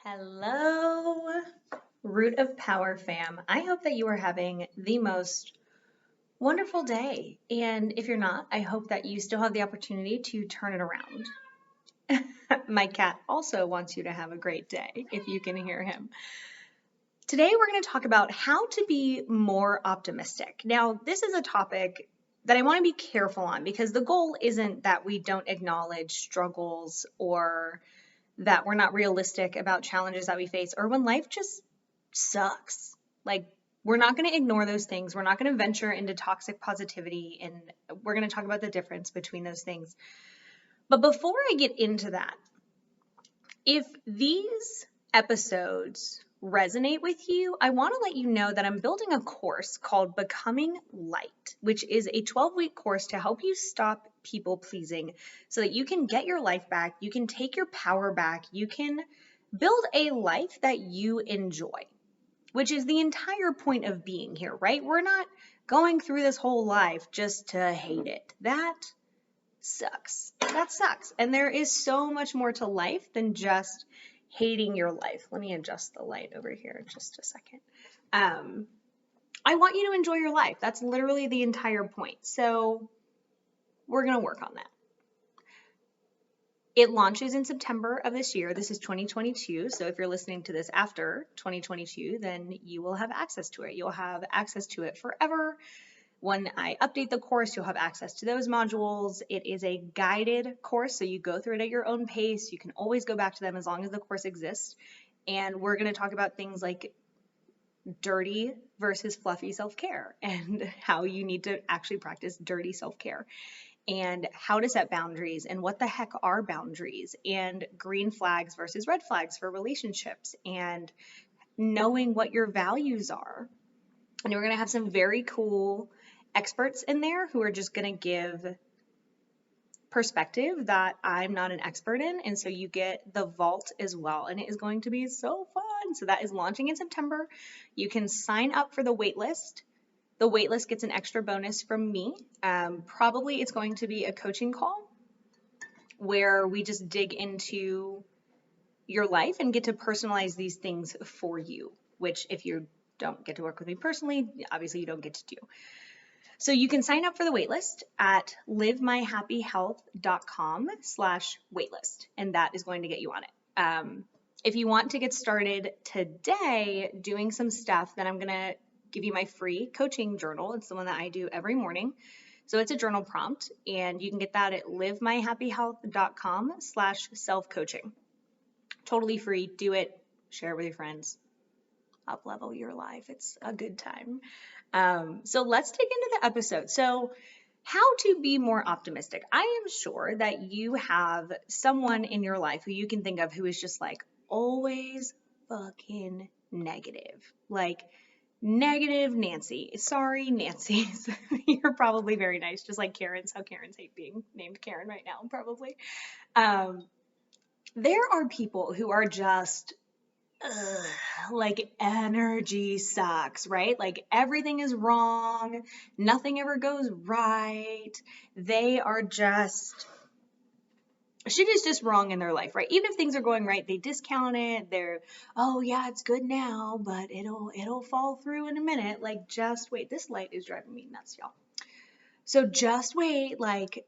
Hello, Root of Power fam. I hope that you are having the most wonderful day. And if you're not, I hope that you still have the opportunity to turn it around. My cat also wants you to have a great day, if you can hear him. Today, we're going to talk about how to be more optimistic. Now, this is a topic that I want to be careful on because the goal isn't that we don't acknowledge struggles or that we're not realistic about challenges that we face or when life just sucks. Like, we're not going to ignore those things. We're not going to venture into toxic positivity, and we're going to talk about the difference between those things. But before I get into that, if these episodes resonate with you, I want to let you know that I'm building a course called Becoming Light, which is a 12-week course to help you stop people pleasing so that you can get your life back, you can take your power back, you can build a life that you enjoy, which is the entire point of being here, right? We're not going through this whole life just to hate it. That sucks. That sucks. And there is so much more to life than just hating your life. Let me adjust the light over here in just a second. I want you to enjoy your life. That's literally the entire point. So we're going to work on that. It launches in September of this year. This is 2022. So if you're listening to this after 2022, then you will have access to it. You'll have access to it forever. When I update the course, you'll have access to those modules. It is a guided course, so you go through it at your own pace. You can always go back to them as long as the course exists. And we're going to talk about things like dirty versus fluffy self-care and how you need to actually practice dirty self-care and how to set boundaries and what the heck are boundaries and green flags versus red flags for relationships and knowing what your values are. And we're going to have some very cool experts in there who are just going to give perspective that I'm not an expert in. And so you get the vault as well. And it is going to be so fun. So that is launching in September. You can sign up for the waitlist. The waitlist gets an extra bonus from me. Probably it's going to be a coaching call where we just dig into your life and get to personalize these things for you, which if you don't get to work with me personally, obviously you don't get to do. So you can sign up for the waitlist at livemyhappyhealth.com/waitlist, and that is going to get you on it. If you want to get started today doing some stuff, then I'm going to give you my free coaching journal. It's the one that I do every morning. So it's a journal prompt, and you can get that at livemyhappyhealth.com/self-coaching. Totally free. Do it. Share it with your friends. Up level your life. It's a good time. So let's dig into the episode. So how to be more optimistic. I am sure that you have someone in your life who you can think of who is just like always fucking negative. Like negative Nancy. Sorry, Nancy. You're probably very nice, just like Karen's. How Karen's hate being named Karen right now, probably. There are people who are just like energy sucks, right? Like everything is wrong. Nothing ever goes right. They are just, shit is just wrong in their life, right? Even if things are going right, they discount it. They're, oh yeah, it's good now, but it'll fall through in a minute. Like just wait. This light is driving me nuts, y'all. So just wait, like,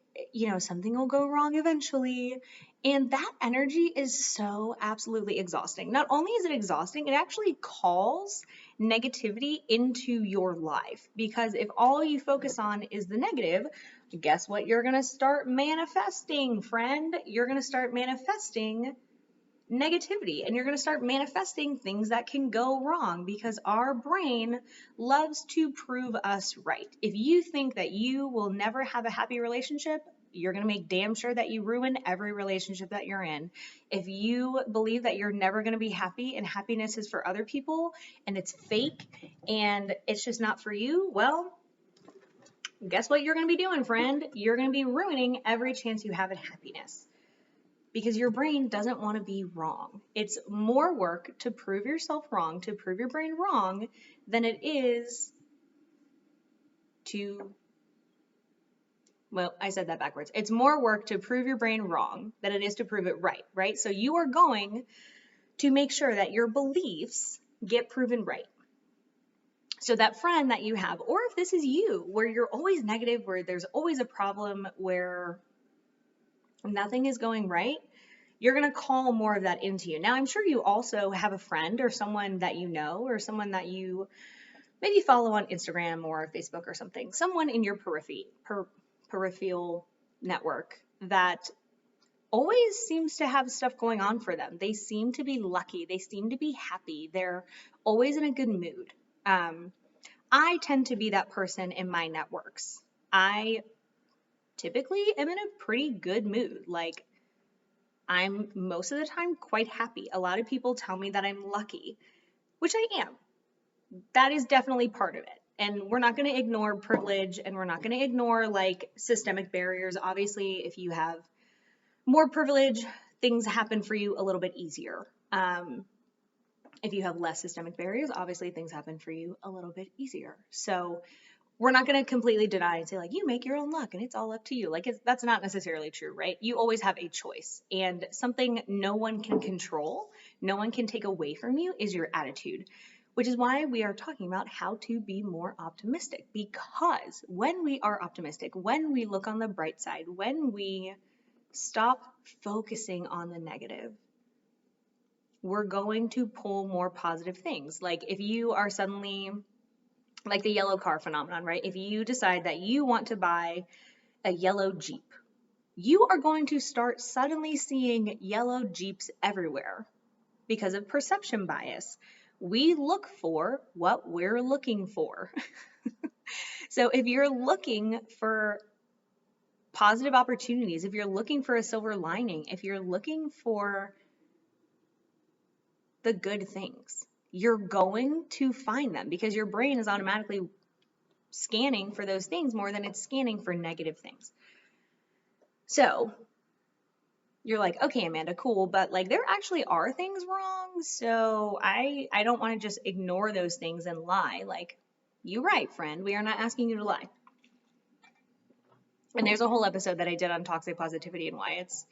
something will go wrong eventually. And that energy is so absolutely exhausting. Not only is it exhausting, it actually calls negativity into your life. Because if all you focus on is the negative, guess what you're going to start manifesting, friend? You're going to start manifesting negativity, and you're going to start manifesting things that can go wrong because our brain loves to prove us right. If you think that you will never have a happy relationship, you're going to make damn sure that you ruin every relationship that you're in. If you believe that you're never going to be happy and happiness is for other people and it's fake and it's just not for you, well, guess what you're going to be doing, friend? You're going to be ruining every chance you have at happiness. Because your brain doesn't want to be wrong. It's more work to prove yourself wrong, to prove your brain wrong, than it is to, well, I said that backwards. It's more work to prove your brain wrong than it is to prove it right, right? So you are going to make sure that your beliefs get proven right. So that friend that you have, or if this is you, where you're always negative, where there's always a problem, where nothing is going right, you're going to call more of that into you. Now, I'm sure you also have a friend or someone that you know, or someone that you maybe follow on Instagram or Facebook or something, someone in your peripheral network that always seems to have stuff going on for them. They seem to be lucky. They seem to be happy. They're always in a good mood. I tend to be that person in my networks. I typically am in a pretty good mood. Like, I'm most of the time quite happy. A lot of people tell me that I'm lucky, which I am. That is definitely part of it. And we're not going to ignore privilege, and we're not going to ignore like systemic barriers. Obviously, if you have more privilege, things happen for you a little bit easier. If you have less systemic barriers, obviously things happen for you a little bit easier. So we're not going to completely deny and say like, you make your own luck and it's all up to you. Like, that's not necessarily true, right? You always have a choice, and something no one can control, no one can take away from you, is your attitude, which is why we are talking about how to be more optimistic. Because when we are optimistic, when we look on the bright side, when we stop focusing on the negative, we're going to pull more positive things. Like, if you are suddenly, like the yellow car phenomenon, right? If you decide that you want to buy a yellow Jeep, you are going to start suddenly seeing yellow Jeeps everywhere because of perception bias. We look for what we're looking for. So if you're looking for positive opportunities, if you're looking for a silver lining, if you're looking for the good things, you're going to find them because your brain is automatically scanning for those things more than it's scanning for negative things. So you're like, okay, Amanda, cool, but like there actually are things wrong. So I don't want to just ignore those things and lie. Like, you're right, friend. We are not asking you to lie. And there's a whole episode that I did on toxic positivity and why it's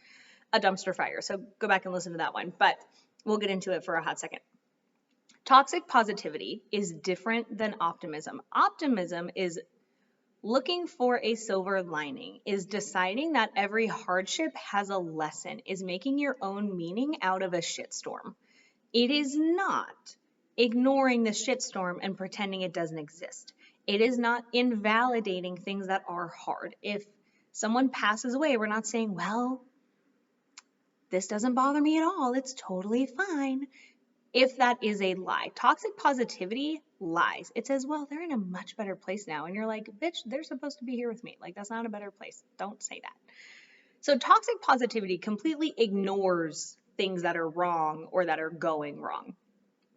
a dumpster fire. So go back and listen to that one. But we'll get into it for a hot second. Toxic positivity is different than optimism. Optimism is looking for a silver lining, is deciding that every hardship has a lesson, is making your own meaning out of a shitstorm. It is not ignoring the shitstorm and pretending it doesn't exist. It is not invalidating things that are hard. If someone passes away, we're not saying, well, this doesn't bother me at all, it's totally fine. If that is a lie. Toxic positivity lies. It says, well, they're in a much better place now. And you're like, bitch, they're supposed to be here with me. Like, that's not a better place. Don't say that. So toxic positivity completely ignores things that are wrong or that are going wrong.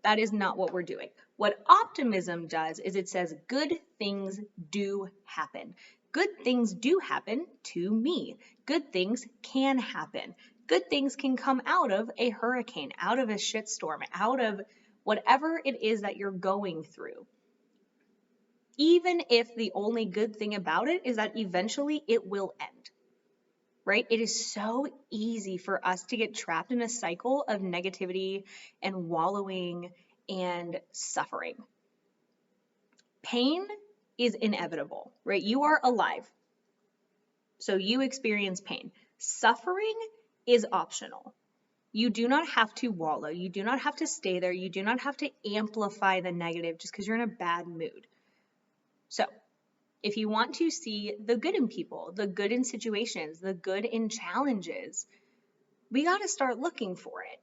That is not what we're doing. What optimism does is it says good things do happen. Good things do happen to me. Good things can happen. Good things can come out of a hurricane, out of a shitstorm, out of whatever it is that you're going through. Even if the only good thing about it is that eventually it will end, right? It is so easy for us to get trapped in a cycle of negativity and wallowing and suffering. Pain is inevitable, right? You are alive, so you experience pain. Suffering is optional. You do not have to wallow. You do not have to stay there. You do not have to amplify the negative just because you're in a bad mood. So if you want to see the good in people, the good in situations, the good in challenges, we got to start looking for it.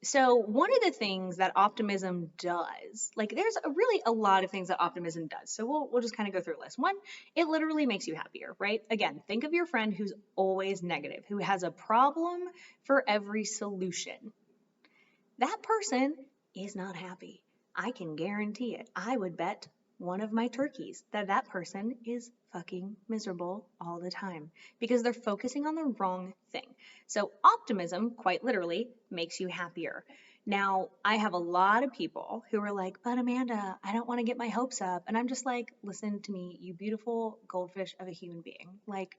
So one of the things that optimism does, like there's really a lot of things that optimism does. So we'll just kind of go through a list. One, it literally makes you happier, right? Again, think of your friend who's always negative, who has a problem for every solution. That person is not happy. I can guarantee it. I would bet one of my turkeys that person is fucking miserable all the time because they're focusing on the wrong thing. So optimism, quite literally, makes you happier. Now, I have a lot of people who are like, but Amanda, I don't want to get my hopes up. And I'm just like, listen to me, you beautiful goldfish of a human being. Like,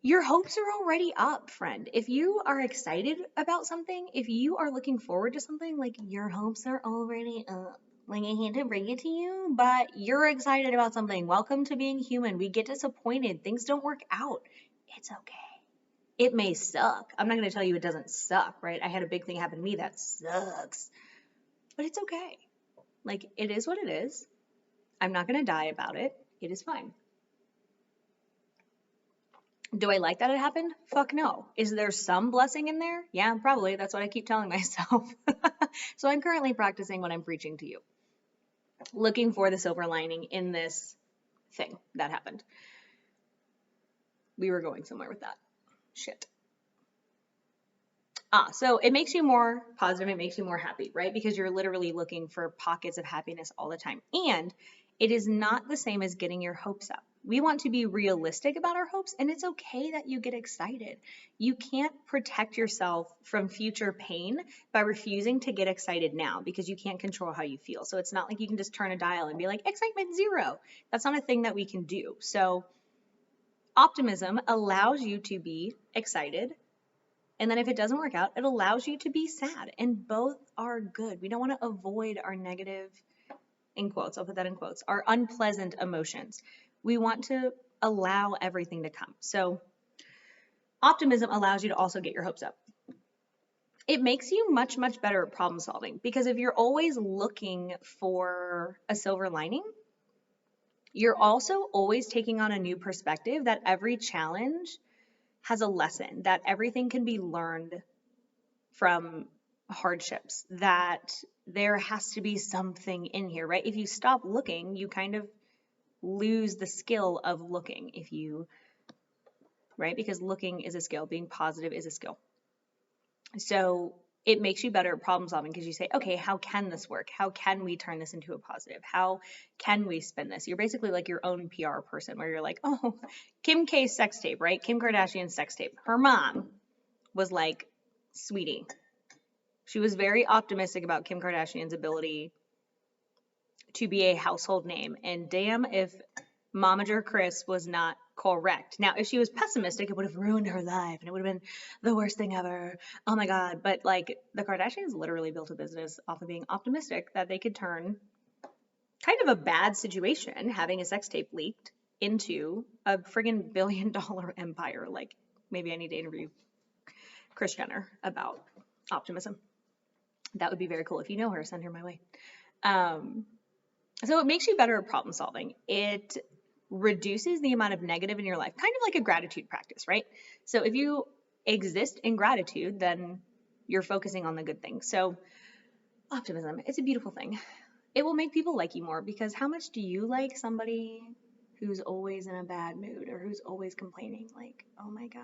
your hopes are already up, friend. If you are excited about something, if you are looking forward to something, like your hopes are already up. Like I hate to bring it to you, but you're excited about something. Welcome to being human. We get disappointed. Things don't work out. It's okay. It may suck. I'm not going to tell you it doesn't suck, right? I had a big thing happen to me that sucks, but it's okay. Like, it is what it is. I'm not going to die about it. It is fine. Do I like that it happened? Fuck no. Is there some blessing in there? Yeah, probably. That's what I keep telling myself. So I'm currently practicing what I'm preaching to you, looking for the silver lining in this thing that happened. We were going somewhere with that. Shit. So it makes you more positive. It makes you more happy, right? Because you're literally looking for pockets of happiness all the time. And it is not the same as getting your hopes up. We want to be realistic about our hopes, and it's okay that you get excited. You can't protect yourself from future pain by refusing to get excited now because you can't control how you feel. So it's not like you can just turn a dial and be like, excitement 0. That's not a thing that we can do. So optimism allows you to be excited. And then if it doesn't work out, it allows you to be sad. And both are good. We don't want to avoid our negative, in quotes, I'll put that in quotes, our unpleasant emotions. We want to allow everything to come. So optimism allows you to also get your hopes up. It makes you much, much better at problem solving because if you're always looking for a silver lining, you're also always taking on a new perspective that every challenge has a lesson, that everything can be learned from hardships, that there has to be something in here, right? If you stop looking, you kind of lose the skill of looking right? Because looking is a skill, being positive is a skill. So it makes you better at problem solving because you say, okay, how can this work? How can we turn this into a positive? How can we spin this? You're basically like your own PR person where you're like, oh, Kim K's sex tape, right? Kim Kardashian's sex tape. Her mom was like, sweetie. She was very optimistic about Kim Kardashian's ability to be a household name. And damn if Momager Kris was not correct. Now, if she was pessimistic, it would have ruined her life and it would have been the worst thing ever. Oh my God. But like the Kardashians literally built a business off of being optimistic that they could turn kind of a bad situation, having a sex tape leaked, into a friggin' $1 billion empire. Like maybe I need to interview Kris Jenner about optimism. That would be very cool. If you know her, send her my way. So it makes you better at problem solving. It reduces the amount of negative in your life, kind of like a gratitude practice, right? So if you exist in gratitude, then you're focusing on the good things. So optimism, it's a beautiful thing. It will make people like you more because how much do you like somebody who's always in a bad mood or who's always complaining? Like, oh my God,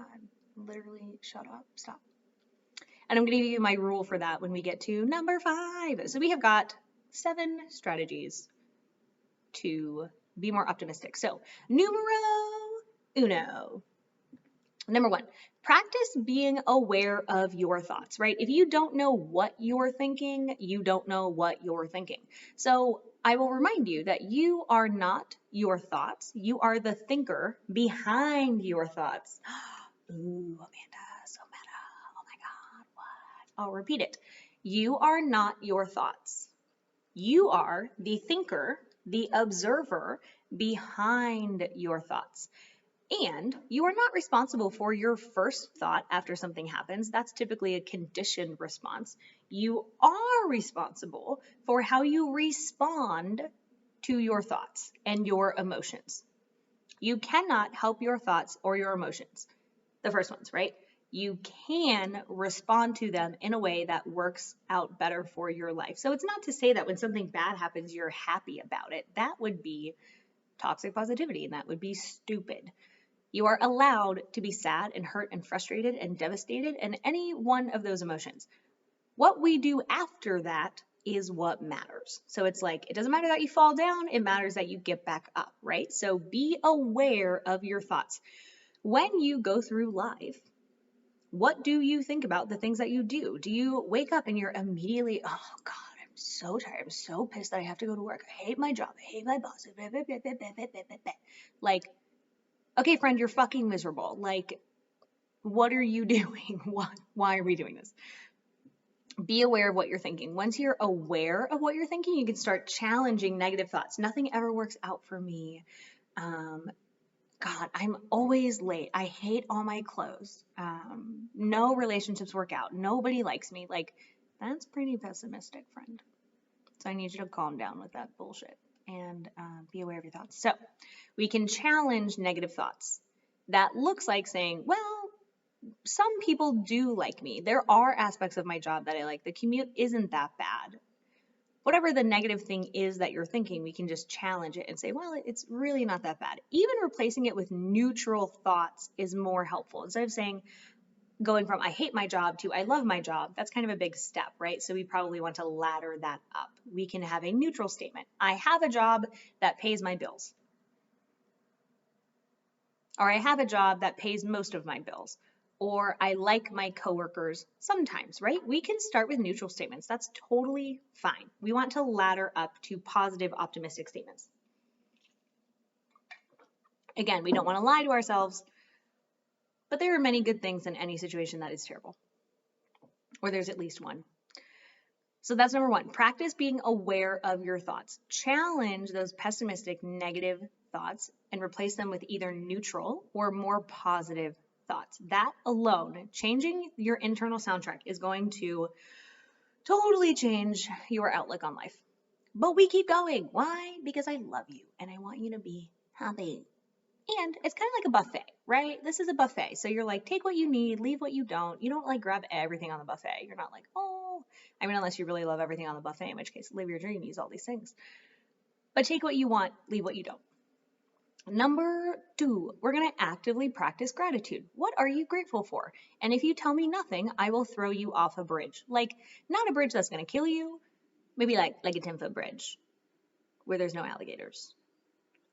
literally shut up, stop. And I'm going to give you my rule for that when we get to number 5. So we have got 7 strategies to be more optimistic. So numero uno. Number 1, practice being aware of your thoughts, right? If you don't know what you're thinking, you don't know what you're thinking. So I will remind you that you are not your thoughts. You are the thinker behind your thoughts. Ooh, Amanda, so meta. Oh my God, what? I'll repeat it. You are not your thoughts. You are the thinker, the observer behind your thoughts. And you are not responsible for your first thought after something happens. That's typically a conditioned response. You are responsible for how you respond to your thoughts and your emotions. You cannot help your thoughts or your emotions. The first ones, right? You can respond to them in a way that works out better for your life. So it's not to say that when something bad happens, you're happy about it. That would be toxic positivity, and that would be stupid. You are allowed to be sad and hurt and frustrated and devastated and any one of those emotions. What we do after that is what matters. So it's like, it doesn't matter that you fall down, it matters that you get back up, right? So be aware of your thoughts. When you go through life, what do you think about the things that you do? Do you wake up and you're immediately, oh God, I'm so tired. I'm so pissed that I have to go to work. I hate my job. I hate my boss. Like, okay, friend, you're fucking miserable. Like, What are you doing? Why are we doing this? Be aware of what you're thinking. Once you're aware of what you're thinking, you can start challenging negative thoughts. Nothing ever works out for me. God, I'm always late. I hate all my clothes. No relationships work out. Nobody likes me. Like, that's pretty pessimistic, friend. So I need you to calm down with that bullshit and be aware of your thoughts. So we can challenge negative thoughts. That looks like saying, well, some people do like me. There are aspects of my job that I like. The commute isn't that bad. Whatever the negative thing is that you're thinking, we can just challenge it and say, well, it's really not that bad. Even replacing it with neutral thoughts is more helpful. Instead of saying, going from I hate my job to I love my job, that's kind of a big step, right? So we probably want to ladder that up. We can have a neutral statement. I have a job that pays my bills. Or I have a job that pays most of my bills. Or I like my coworkers sometimes, right? We can start with neutral statements. That's totally fine. We want to ladder up to positive, optimistic statements. Again, we don't want to lie to ourselves, but there are many good things in any situation that is terrible. Or there's at least one. So that's number one. Practice being aware of your thoughts. Challenge those pessimistic, negative thoughts and replace them with either neutral or more positive thoughts. That alone, changing your internal soundtrack, is going to totally change your outlook on life. But we keep going. Why? Because I love you and I want you to be happy. And it's kind of like a buffet, right? This is a buffet. So you're like, take what you need, leave what you don't. You don't like grab everything on the buffet. You're not like, oh, I mean, unless you really love everything on the buffet, in which case live your dream, use all these things. But take what you want, leave what you don't. Number two, we're going to actively practice gratitude. What are you grateful for? And if you tell me nothing, I will throw you off a bridge. Like, not a bridge that's going to kill you, maybe like a 10-foot bridge where there's no alligators.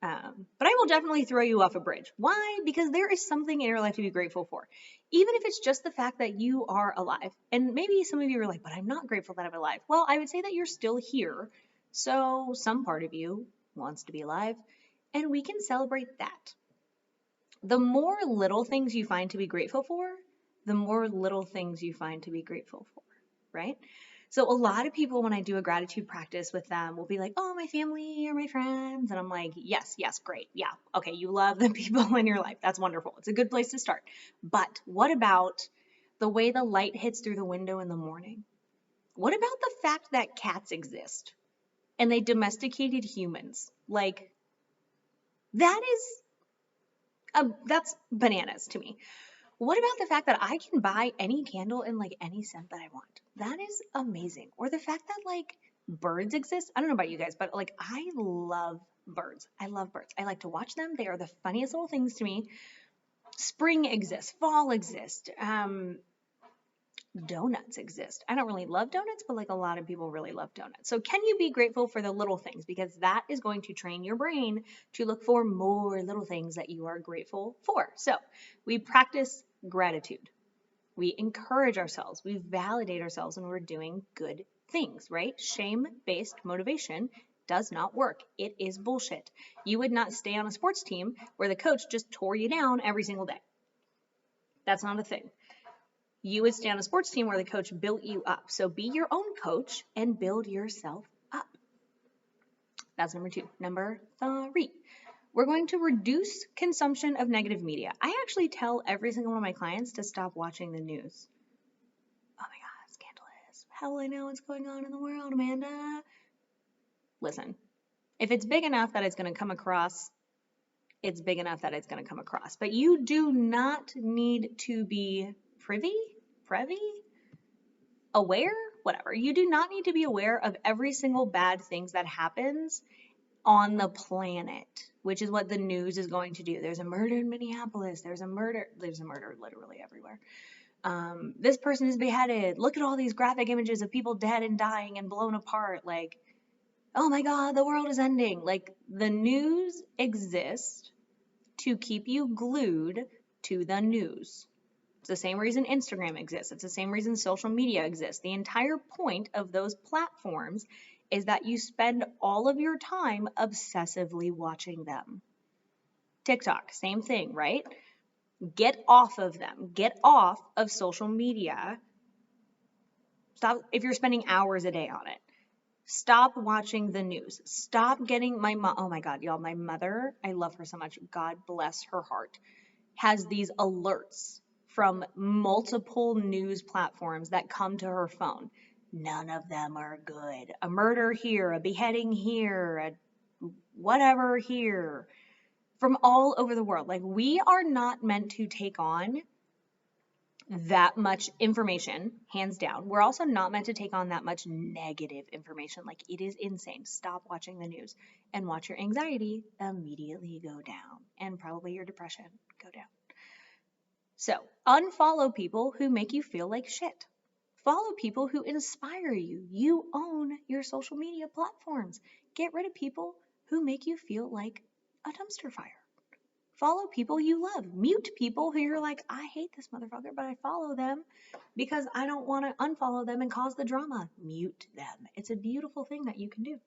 But I will definitely throw you off a bridge. Why? Because there is something in your life to be grateful for. Even if it's just the fact that you are alive. And maybe some of you are like, but I'm not grateful that I'm alive. Well, I would say that you're still here. So some part of you wants to be alive. And we can celebrate that. The more little things you find to be grateful for, the more little things you find to be grateful for, right? So a lot of people, when I do a gratitude practice with them, will be like, oh, my family or my friends. And I'm like, yes, great. Yeah. Okay. You love the people in your life. That's wonderful. It's a good place to start. But what about the way the light hits through the window in the morning? What about the fact that cats exist and they domesticated humans? Like, that's bananas to me. What about the fact that I can buy any candle in like any scent that I want? That is amazing. Or the fact that like birds exist. I don't know about you guys, but like I love birds. I love birds. I like to watch them. They are the funniest little things to me. Spring exists. Fall exists. Donuts exist. I don't really love donuts, but like a lot of people really love donuts. So can you be grateful for the little things? Because that is going to train your brain to look for more little things that you are grateful for. So we practice gratitude. We encourage ourselves. We validate ourselves when we're doing good things, right? Shame-based motivation does not work. It is bullshit. You would not stay on a sports team where the coach just tore you down every single day. That's not a thing. You would stay on a sports team where the coach built you up. So be your own coach and build yourself up. That's number two. Number three, we're going to reduce consumption of negative media. I actually tell every single one of my clients to stop watching the news. Oh my God, scandalous. How will I know what's going on in the world, Amanda? Listen, if it's big enough that it's going to come across, it's big enough that it's going to come across. But you do not need to be privy, aware, whatever. You do not need to be aware of every single bad things that happens on the planet, which is what the news is going to do. There's a murder in Minneapolis. There's a murder literally everywhere. This person is beheaded. Look at all these graphic images of people dead and dying and blown apart. Like, oh my God, the world is ending. Like, the news exists to keep you glued to the news. It's the same reason Instagram exists. It's the same reason social media exists. The entire point of those platforms is that you spend all of your time obsessively watching them. TikTok, same thing, right? Get off of them. Get off of social media. Stop if you're spending hours a day on it. Stop watching the news. Stop getting my mom. Oh my God, y'all, my mother, I love her so much. God bless her heart. Has these alerts from multiple news platforms that come to her phone. None of them are good. A murder here, a beheading here, a whatever here, from all over the world. Like, we are not meant to take on that much information, hands down. We're also not meant to take on that much negative information. Like, it is insane. Stop watching the news and watch your anxiety immediately go down, and probably your depression go down. So, unfollow people who make you feel like shit. Follow people who inspire you. You own your social media platforms. Get rid of people who make you feel like a dumpster fire. Follow people you love. Mute people who you're like, I hate this motherfucker, but I follow them because I don't want to unfollow them and cause the drama. Mute them. It's a beautiful thing that you can do.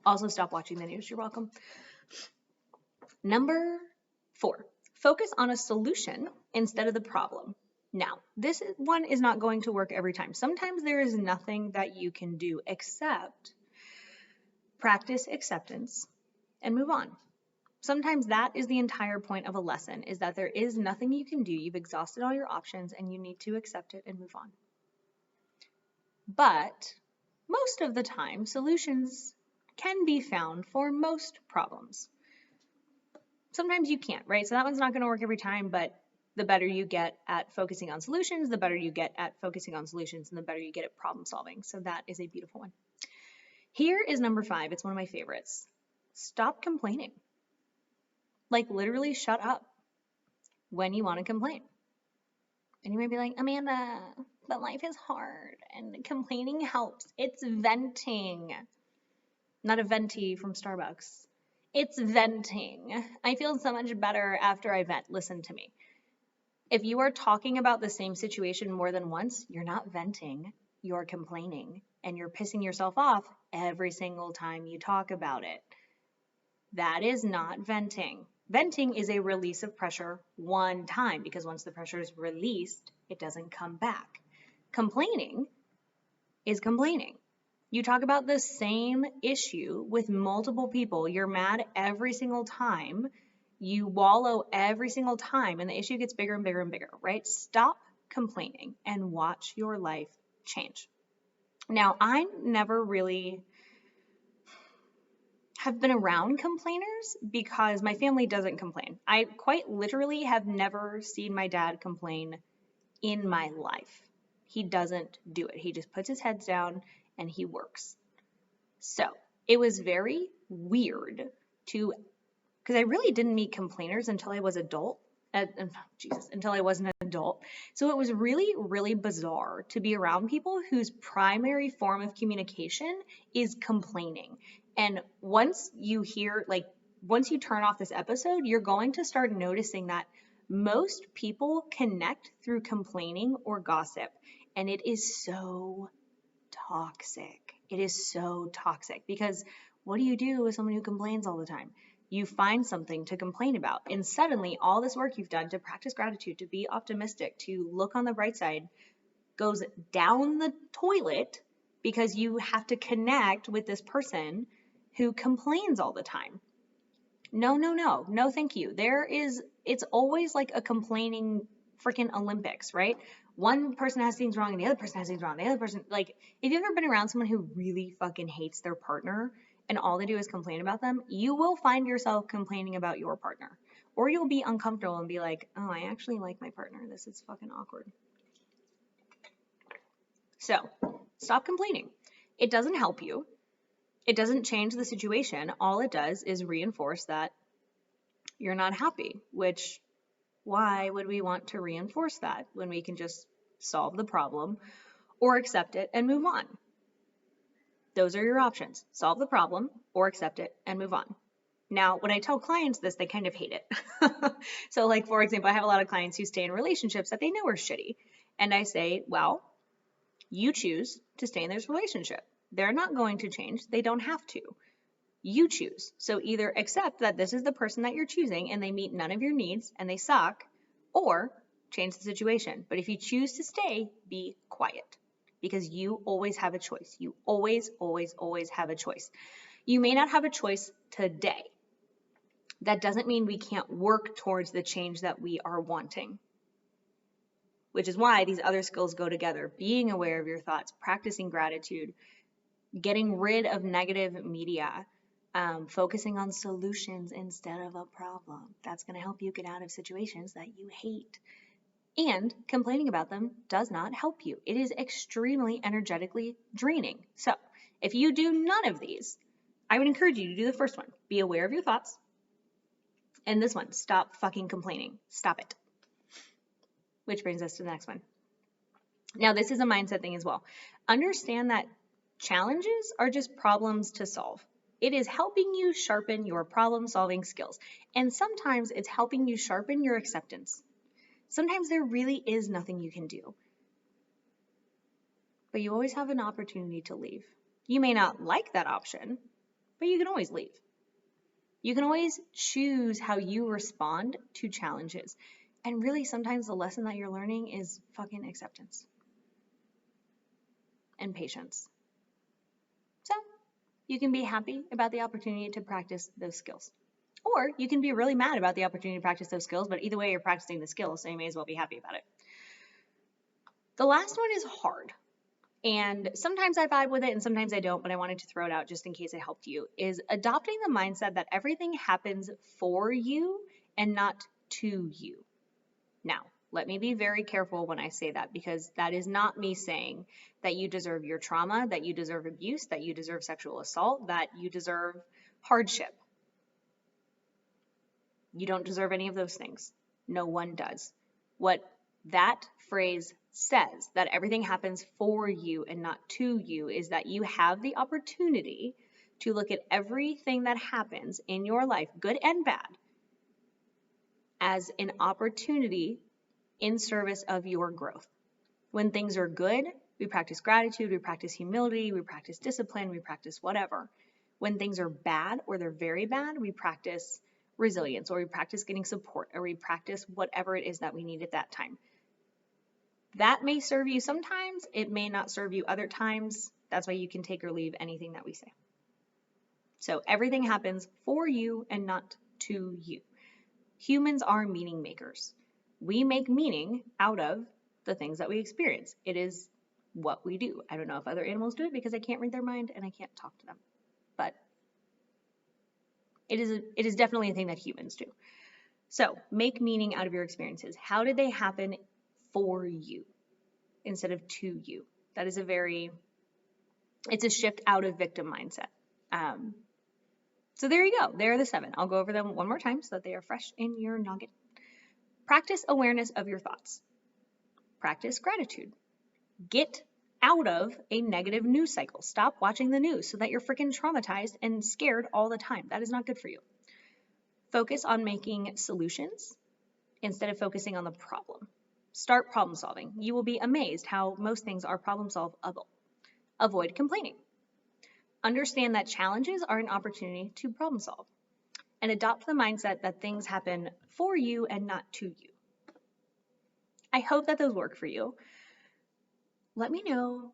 Also, stop watching the news. You're welcome. Number 4, focus on a solution instead of the problem. Now, this one is not going to work every time. Sometimes there is nothing that you can do except practice acceptance and move on. Sometimes that is the entire point of a lesson, is that there is nothing you can do. You've exhausted all your options and you need to accept it and move on. But most of the time, solutions can be found for most problems. Sometimes you can't, right? So that one's not going to work every time, but the better you get at focusing on solutions, the better you get at focusing on solutions, and the better you get at problem solving. So that is a beautiful one. Here is number 5. It's one of my favorites. Stop complaining. Like, literally shut up when you want to complain. And you may be like, Amanda, but life is hard and complaining helps. It's venting. Not a venti from Starbucks. It's venting. I feel so much better after I vent. Listen to me. If you are talking about the same situation more than once, you're not venting, you're complaining, and you're pissing yourself off every single time you talk about it. That is not venting. Venting is a release of pressure one time, because once the pressure is released, it doesn't come back. Complaining is complaining. You talk about the same issue with multiple people. You're mad every single time. You wallow every single time, and the issue gets bigger and bigger and bigger, right? Stop complaining and watch your life change. Now, I never really have been around complainers because my family doesn't complain. I quite literally have never seen my dad complain in my life. He doesn't do it. He just puts his head down and he works. So it was very weird because I really didn't meet complainers until I was until I was an adult. So it was really, really bizarre to be around people whose primary form of communication is complaining. And once you turn off this episode, you're going to start noticing that most people connect through complaining or gossip. And it is so toxic. It is so toxic because what do you do with someone who complains all the time? You find something to complain about, and suddenly all this work you've done to practice gratitude, to be optimistic, to look on the bright side, goes down the toilet because you have to connect with this person who complains all the time. No, thank you. It's always like a complaining freaking Olympics, right? One person has things wrong and the other person has things wrong. The other person, like, if you've ever been around someone who really fucking hates their partner and all they do is complain about them, you will find yourself complaining about your partner. Or you'll be uncomfortable and be like, oh, I actually like my partner. This is fucking awkward. So, stop complaining. It doesn't help you. It doesn't change the situation. All it does is reinforce that you're not happy, which, why would we want to reinforce that when we can just solve the problem or accept it and move on? Those are your options. Solve the problem or accept it and move on. Now, when I tell clients this, they kind of hate it. So, like, for example, I have a lot of clients who stay in relationships that they know are shitty. And I say, well, you choose to stay in this relationship. They're not going to change. They don't have to. You choose. So either accept that this is the person that you're choosing and they meet none of your needs and they suck, or change the situation. But if you choose to stay, be quiet, because you always have a choice. You always, always, always have a choice. You may not have a choice today. That doesn't mean we can't work towards the change that we are wanting, which is why these other skills go together. Being aware of your thoughts, practicing gratitude, getting rid of negative media, focusing on solutions instead of a problem. That's going to help you get out of situations that you hate. And complaining about them does not help you. It is extremely energetically draining. So if you do none of these, I would encourage you to do the first one. Be aware of your thoughts. And this one, stop fucking complaining. Stop it. Which brings us to the next one. Now, this is a mindset thing as well. Understand that challenges are just problems to solve. It is helping you sharpen your problem-solving skills. And sometimes it's helping you sharpen your acceptance. Sometimes there really is nothing you can do. But you always have an opportunity to leave. You may not like that option, but you can always leave. You can always choose how you respond to challenges. And really, sometimes the lesson that you're learning is fucking acceptance and patience. So you can be happy about the opportunity to practice those skills. Or you can be really mad about the opportunity to practice those skills, but either way, you're practicing the skills, so you may as well be happy about it. The last one is hard. And sometimes I vibe with it and sometimes I don't, but I wanted to throw it out just in case it helped you, is adopting the mindset that everything happens for you and not to you. Now, let me be very careful when I say that, because that is not me saying that you deserve your trauma, that you deserve abuse, that you deserve sexual assault, that you deserve hardship. You don't deserve any of those things. No one does. What that phrase says, that everything happens for you and not to you, is that you have the opportunity to look at everything that happens in your life, good and bad, as an opportunity in service of your growth. When things are good, we practice gratitude, we practice humility, we practice discipline, we practice whatever. When things are bad or they're very bad, we practice resilience, or we practice getting support, or we practice whatever it is that we need at that time. That may serve you sometimes, it may not serve you other times. That's why you can take or leave anything that we say. So everything happens for you and not to you. Humans are meaning makers. We make meaning out of the things that we experience. It is what we do. I don't know if other animals do it because I can't read their mind and I can't talk to them. But it is definitely a thing that humans do. So make meaning out of your experiences. How did they happen for you instead of to you? That is it's a shift out of victim mindset. So there you go. There are the 7. I'll go over them one more time so that they are fresh in your noggin. Practice awareness of your thoughts. Practice gratitude. Get out of a negative news cycle. Stop watching the news so that you're freaking traumatized and scared all the time. That is not good for you. Focus on making solutions instead of focusing on the problem. Start problem solving. You will be amazed how most things are problem solvable. Avoid complaining. Understand that challenges are an opportunity to problem solve. And adopt the mindset that things happen for you and not to you. I hope that those work for you. Let me know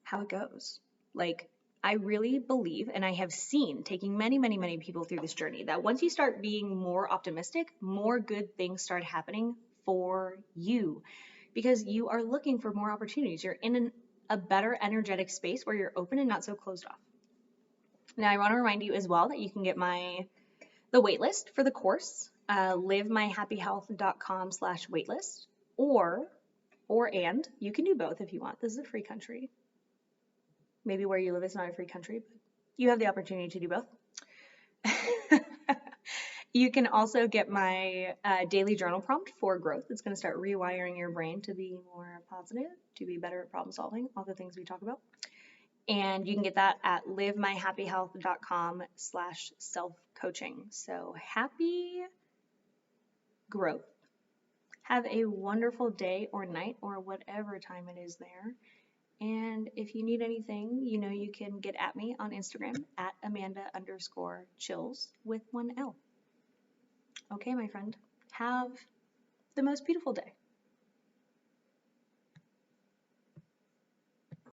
how it goes. I really believe, and I have seen, taking many, many, many people through this journey, that once you start being more optimistic, more good things start happening for you, because you are looking for more opportunities. You're in a better energetic space where you're open and not so closed off. Now, I want to remind you as well that you can get the waitlist for the course, livemyhappyhealth.com/waitlist, and you can do both if you want. This is a free country. Maybe where you live is not a free country, but you have the opportunity to do both. You can also get my daily journal prompt for growth. It's going to start rewiring your brain to be more positive, to be better at problem solving, all the things we talk about. And you can get that at livemyhappyhealth.com/self-coaching. So happy growth. Have a wonderful day or night or whatever time it is there. And if you need anything, you know you can get at me on Instagram at Amanda_chills with 1L. Okay, my friend, have the most beautiful day.